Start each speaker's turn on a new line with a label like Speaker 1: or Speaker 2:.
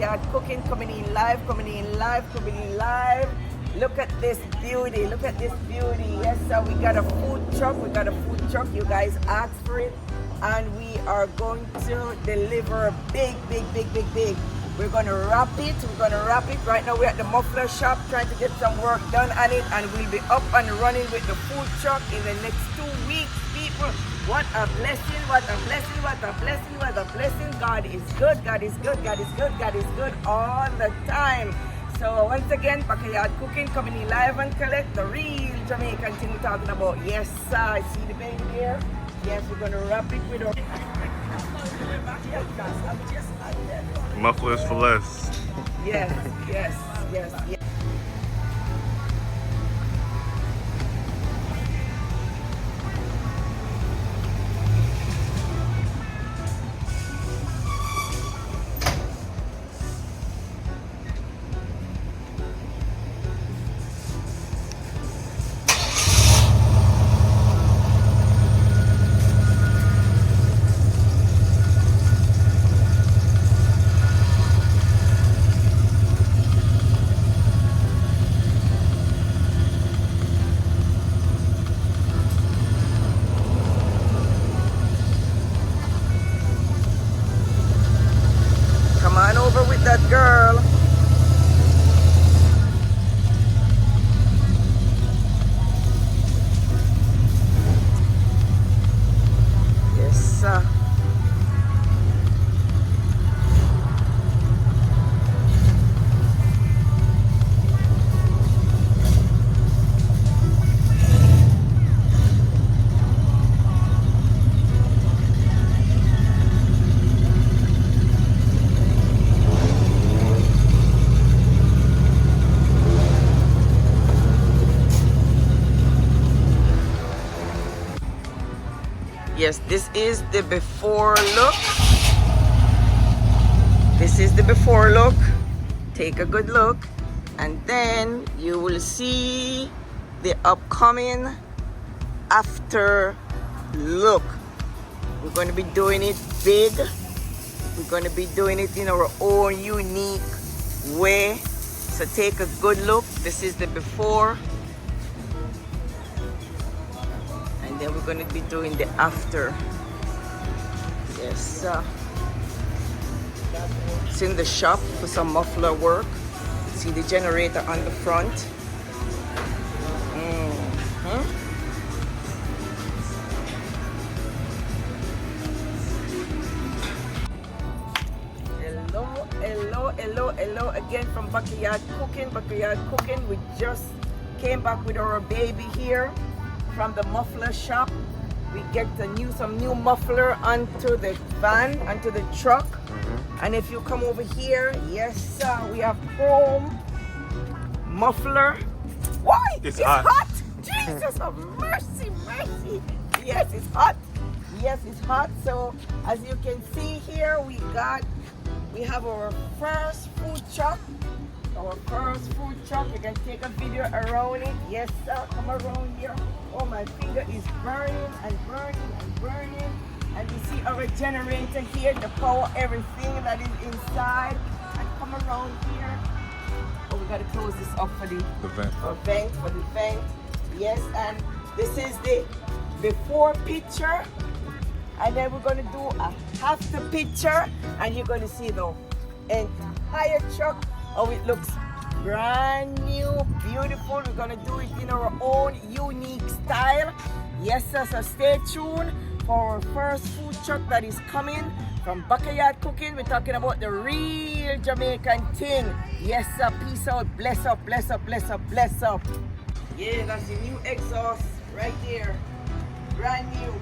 Speaker 1: Backyard Cooking, coming in live. Look at this beauty, Yes, so we got a food truck, you guys asked for it, and we are going to deliver big. We're gonna wrap it. Right now we're at the muffler shop trying to get some work done on it, and we'll be up and running with the food truck in the next 2 weeks, people. What a blessing. God is good all the time. So once again, Backyard Cooking coming in live and collect the real Jamaican thing we're talking about. Yes, sir. See the baby there? Yes, we're gonna wrap it with our
Speaker 2: mufflers for less.
Speaker 1: Yes. Come on over with that girl. Yes, sir. Yes, this is the before look. Take a good look, and then you will see the upcoming after look. We're going to be doing it big. We're going to be doing it in our own unique way. So take a good look. This is the before. And then we're going to be doing the after. Yes, it's in the shop for some muffler work. See the generator on the front. Hello again from Backyard Cooking. We just came back with our baby here from the muffler shop. We get some new muffler onto the van, onto the truck. And if you come over here, yes sir, we have chrome muffler. Why? It's hot. Jesus of mercy. Yes, it's hot. So as you can see here, we have our first food truck. You can take a video around it. Yes sir, come around here. Oh, my finger is burning. And you see our generator here, the power, everything that is inside. And come around here. Oh, we gotta close this up for the vent. Yes, and this is the before picture. And then we're gonna do a after picture, and you're gonna see the entire truck, how it looks brand new, beautiful. We're gonna do it in our own unique style. Yes sir, so stay tuned for our first food truck that is coming from Backyard Cooking. We're talking about the real Jamaican thing. Yes sir, peace out, bless up. Yeah, that's the new exhaust right there. Brand new.